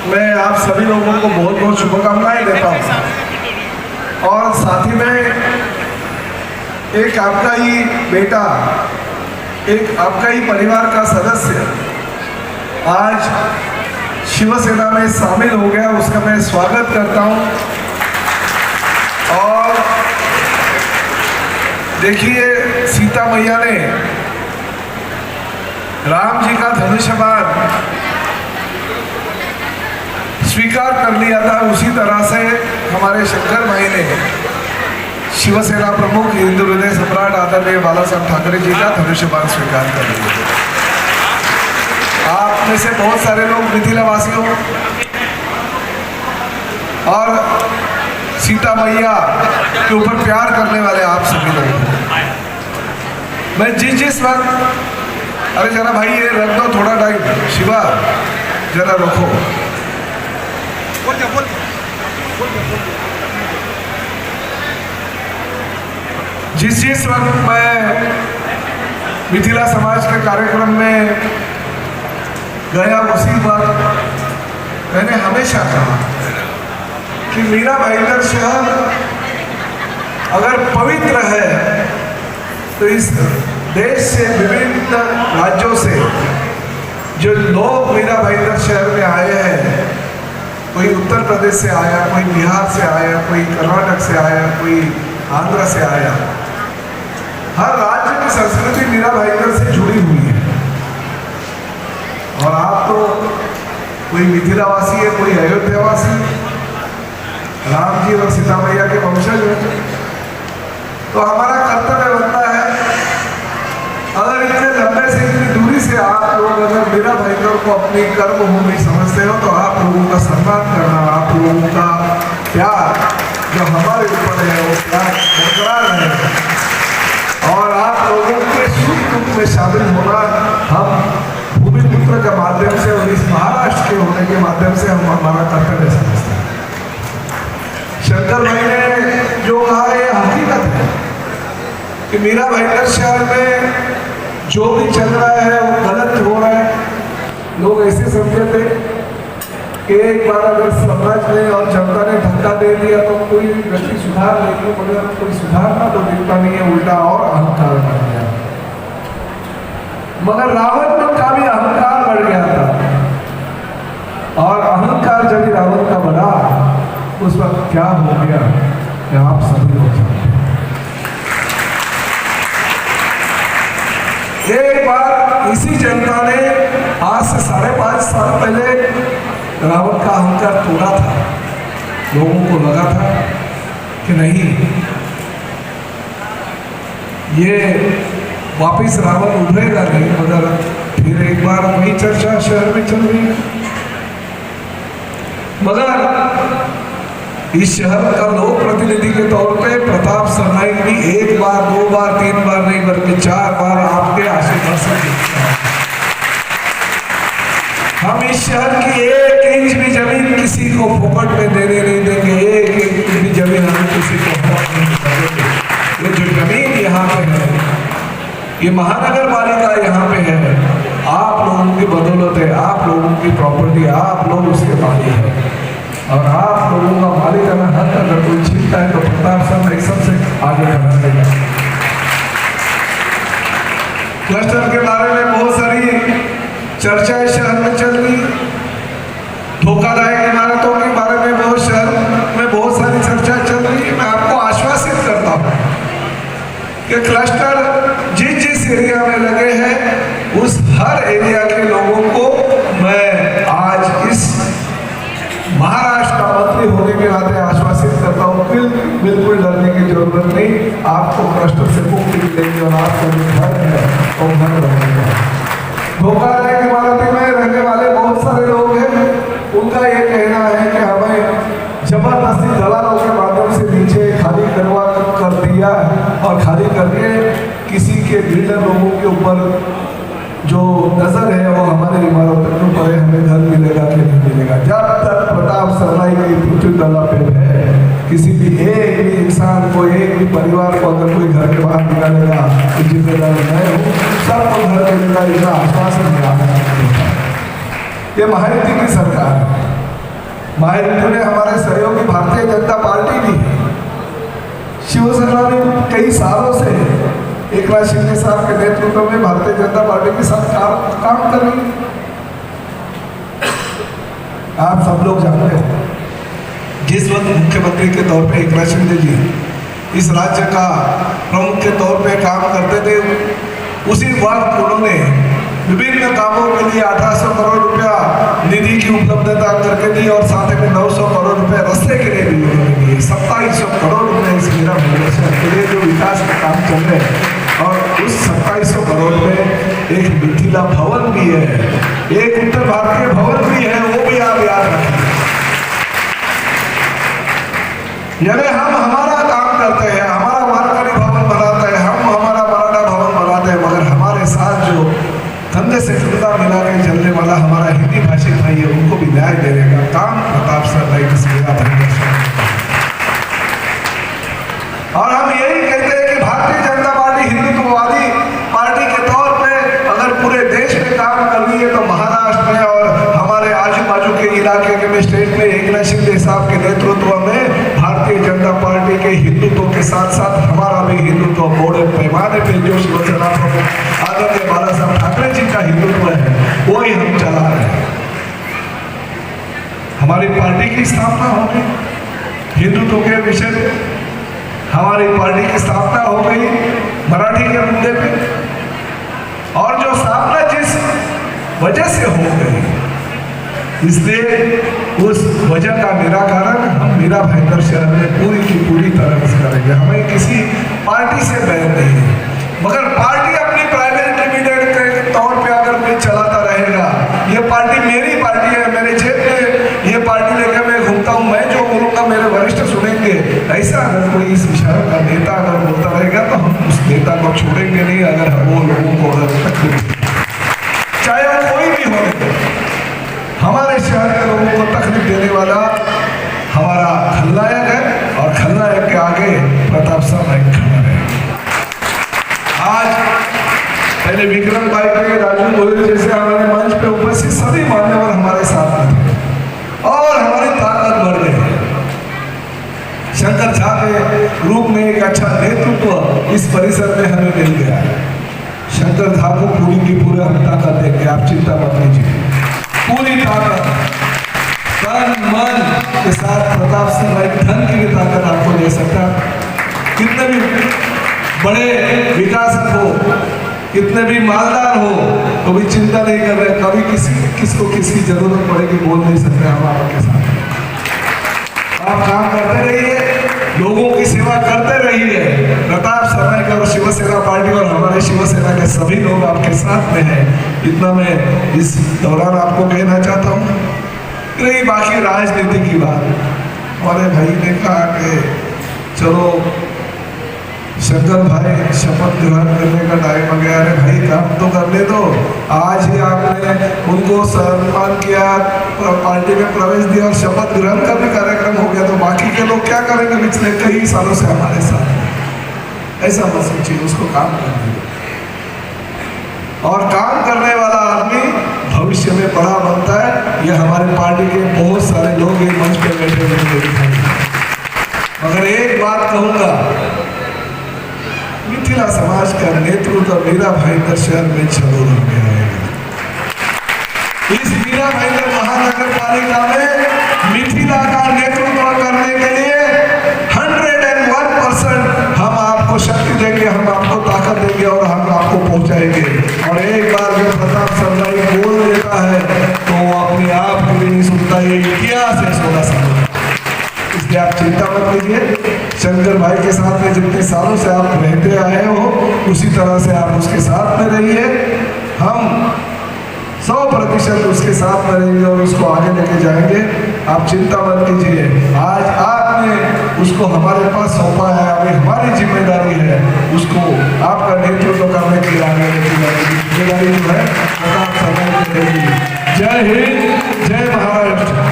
मैं आप सभी लोगों को बहुत बहुत शुभकामनाएं देता हूँ। और साथ ही में एक आपका ही बेटा, एक आपका ही परिवार का सदस्य आज शिवसेना में शामिल हो गया, उसका मैं स्वागत करता हूँ। और देखिए, सीता मैया ने राम जी का धनुष्य बाण स्वीकार कर लिया था, उसी तरह से हमारे शंकर भाई ने शिवसेना प्रमुख हिंदू हृदय सम्राट आदरणीय बाला साहब ठाकरे जी का धनुष्य बाण स्वीकार कर लिया। आप में से बहुत सारे लोग मिथिला वासी हो और सीता मैया के ऊपर प्यार करने वाले आप सभी लोग। मैं जिस वक्त, अरे जरा भाई ये रख दो थोड़ा टाइम, शिवा जरा रखो। जिस वक्त मैं मिथिला समाज के कार्यक्रम में गया, उसी वक्त मैंने हमेशा कहा कि मीरा भाईंदर शहर अगर पवित्र है तो इस देश से, विभिन्न राज्यों से जो लोग मीरा भाईंदर शहर में आए हैं, कोई उत्तर प्रदेश से आया, कोई बिहार से आया, कोई कर्नाटक से आया, कोई आंध्र से आया, हर राज्य की संस्कृति मीरा भाईंदर से जुड़ी हुई है। और आप तो कोई मिथिलावासी है, कोई अयोध्यावासी, राम जी और सीता मैया के वंशज हैं। तो हमारा कर्तव्य बनता है, अगर इतने लंबे से, इतनी दूरी से आप लोग अगर मीरा भाईंदर को अपनी कर्मभूमि समझते हो, तो आप लोगों का सम्मान करना, आप लोगों का प्यार जो हमारे ऊपर है वो प्यार बरकरार है। और आप लोगों के सुख दुख में शामिल होना हम भूमिपुत्र के माध्यम से और इस महाराष्ट्र के होने के माध्यम से हम हमारा कर्तव्य समझते हैं। शंकर भाई ने जो कहा ये हकीकत है कि मीरा भाईंदर शहर में जो भी चल रहा है वो गलत हो रहा है। लोग ऐसे समझे थे कि एक बार अगर समाज ने और जनता ने धक्का दे दिया तो कोई व्यक्ति सुधार लेगी, मगर कोई सुधारना तो दिखता नहीं है, उल्टा और अहंकार बढ़ गया। मगर रावण का भी अहंकार बढ़ गया था, और अहंकार जब रावण का बढ़ा उस वक्त क्या हो गया कि आप सभी लोग जानते हैं। एक बार इसी जनता ने आज से 5.5 साल पहले रावण का अहंकार तोड़ा था। लोगों को लगा था कि नहीं, ये वापिस रावण उभरेगा नहीं, मगर फिर एक बार वही चर्चा शहर में चल रही है। मगर इस शहर का लोक प्रतिनिधि के तौर पे प्रताप सरनाईक भी 1 बार 2 बार 3 बार नहीं बल्कि 4 बार आपके आशीर्वाद से जीतते हैं। हम इस शहर की 1 इंच भी जमीन किसी को फोकट में देने नहीं देंगे, 1 इंच भी जमीन हम किसी को फोकट नहीं देंगे। ये जो जमीन यहाँ पे है, ये महानगर पालिका यहाँ पे है, आप लोगों की बदौलत है, आप लोगों की प्रॉपर्टी, आप लोग उसके मालिक हैं। और आप लोगों का मालिकाना हक अगर कोई छीनता है तो प्रताप सरनाईक सबसे आगे बढ़ा देगा। क्लस्टर के बारे में बहुत सारी चर्चाएं शहर में चल रही, धोखादायक इमारतों के बारे में शहर में बहुत सारी चर्चाएं चल रही है। मैं आपको आश्वासित करता हूँ कि क्लस्टर जिस एरिया में लगे हैं, उस हर एरिया के लोगों को मैं आज इस महाराष्ट्र का मंत्री होने के नाते आश्वासित करता हूँ, बिल्कुल डरने की जरूरत नहीं। आपको क्लस्टर से मुक्ति मिलेगी और आपको घर है और घर रहेगा। धोखाधड़ी इमारत में रहने वाले बहुत सारे लोग हैं, उनका ये कहना है कि हमें जबरदस्ती दलालों के माध्यम से नीचे खाली करवा कर दिया और खाली करके किसी के बिल्डर लोगों के ऊपर जो नजर है वो हमारे इमारतों के ऊपर है, हमें घर मिलेगा कि नहीं मिलेगा। जब तक प्रताप सरनाईक की पृथ्वी तला पे है, किसी भी एक भी इंसान को, एक भी परिवार को अगर कोई घर के बाहर निकालेगा तो जिम्मेदार मैं हूँ, सबको घर मिलेगा, इसका आश्वासन मिला। ये महायुति की सरकार है। महायुति में हमारे सहयोगी भारतीय जनता पार्टी भी है। शिवसेना ने कई सालों से एकनाथ शिंदे साहब के नेतृत्व में भारतीय जनता पार्टी के साथ काम कर रही है। आप सब लोग जानते हो, जिस वक्त मुख्यमंत्री के तौर पे एकनाथ शिंदे जी इस राज्य का प्रमुख के तौर पे काम करते थे, उसी वक्त उन्होंने विभिन्न कामों के लिए 1800 करोड़ रुपया निधि की उपलब्धता करके दी और साथ में 900 करोड़ रुपए रास्ते के लिए भी उन्होंने दिए। 2700 करोड़ रुपए इस मेरा शहर के लिए जो विकास के काम चल रहे हैं, और उस 2700 करोड़ में एक मिथिला भवन भी है, एक उत्तर भारतीय भवन भी है, वो भी आप याद रखें। यानी हम हमारा काम करते हैं, हमारा वारकरी भवन बनाते हैं, हम हमारा मराठा भवन बनाते हैं, मगर हमारे साथ जो कंधे से कंधा मिला के चलने वाला हमारा हिंदी भाषी भाई है, उनको भी न्याय देने का काम प्रताप सर भाई मेरा और हम यही कहते हैं कि भारतीय जनता पार्टी हिंदुत्ववादी पार्टी के तौर पे अगर पूरे देश में काम कर रही है, तो महाराष्ट्र में और हमारे आजू बाजू के इलाके में स्टेट में एकनाथ शिंदे साहब के नेतृत्व में भारतीय जनता पार्टी के हिंदुत्व के साथ साथ हमारा भी हिंदुत्व बड़े पैमाने पे जो शिवसेना प्रमुख आदरणीय बाला साहब ठाकरे जी का हिंदुत्व है, वही हम चला रहे हैं। हमारी पार्टी की स्थापना हो गई हिंदुत्व के विषय में, हमारी पार्टी की स्थापना हो गई मराठी के मुद्दे पे, और जो स्थापना जिस वजह से हो गई, इसलिए उस वजह का निराकरण हम मीरा भाईंदर शहर में पूरी की पूरी तरह से करेंगे। हमें किसी पार्टी से बैर नहीं है, मगर पार्टी अपनी प्राइवेट लिमिटेड के तौर पे अगर कोई चलाता रहेगा, ये पार्टी मेरी पार्टी है, मेरे जेब में ये पार्टी लेकर मैं घूमता हूँ, मैं जो बोलूँगा मेरे वरिष्ठ सुनेंगे, ऐसा अगर कोई इस विषय का नेता अगर बोलता रहेगा तो हम उस नेता को छोड़ेंगे नहीं। अगर वो लोगों को अगर तकलीफ, चाहे वो कोई भी हो, हमारे शहर के लोगों को तकलीफ देने वाला हमारा खलनायक है, और खलनायक के आगे प्रताप साहब खड़ा है। आज पहले विक्रम भाई के, राजू गोयल जैसे हमारे मंच पे उपस्थित सभी मान्यवर हमारे साथ थे और हमारी ताकत बढ़ गई। शंकर झा के रूप में एक अच्छा नेतृत्व इस परिसर में हमें मिल गया है। शंकर झा को पूरी की पूरी हम ताकत देंगे, आप चिंता मत कीजिए। पूरी ताकत, तन मन के साथ प्रताप सिंह भाई धन की भी ताकत आपको दे सकता। कितने भी बड़े विकासक हो, कितने भी मालदार हो, तो भी चिंता नहीं कर रहे, कभी किसको किसकी जरूरत पड़ेगी बोल नहीं सकते। हम आपके साथ आप काम करते रहिए, लोगों की सेवा करते रहिए। प्रताप सरनाईक और शिवसेना पार्टी और हमारे शिवसेना के सभी लोग आपके साथ में हैं, इतना मैं इस दौरान आपको कहना चाहता हूँ। रही बाकी राजनीति की बात, हमारे भाई ने कहा कि चलो शंकर भाई शपथ ग्रहण करने का टाइम आ गया। अरे भाई काम तो करने दो, आज ही आपने उनको सम्मान किया, पार्टी में प्रवेश दिया और शपथ ग्रहण का भी कार्यक्रम हो गया, तो बाकी के लोग क्या करेंगे पिछले कई सालों से हमारे साथ? ऐसा मत सोचिए, उसको काम करने दो। और काम करने वाला आदमी भविष्य में बड़ा बनता है। ये हमारे पार्टी के बहुत सारे लोग एक मंच पे बैठे हुए। मगर एक बात कहूँगा, मिथिला समाज का नेतृत्व मीरा भाईंदर शहर में जरूर हो गया है। इस मीरा भाईंदर महानगर पालिका में मिथिला का नेतृत्व करने के लिए 101% हम आपको शक्ति देंगे, हम आपको ताकत देंगे और हम आपको पहुंचाएंगे। और एक बार जब प्रताप सरनाईक बोल देता है तो वो अपने आप को भी नहीं सुनता, ये इतिहास है 16 साल। इसलिए आप चिंता मत कीजिए, शंकर भाई के साथ में जितने सालों से आप रहते आए हो उसी तरह से आप उसके साथ में रहिए। हम 100% उसके साथ में रहेंगे और उसको आगे लेके जाएंगे। आप चिंता मत कीजिए, आज आपने उसको हमारे पास सौंपा है, अभी हमारी जिम्मेदारी है उसको आपका नेतृत्व करने की जिम्मेदारी जो है। जय हिंद, जय महाराष्ट्र।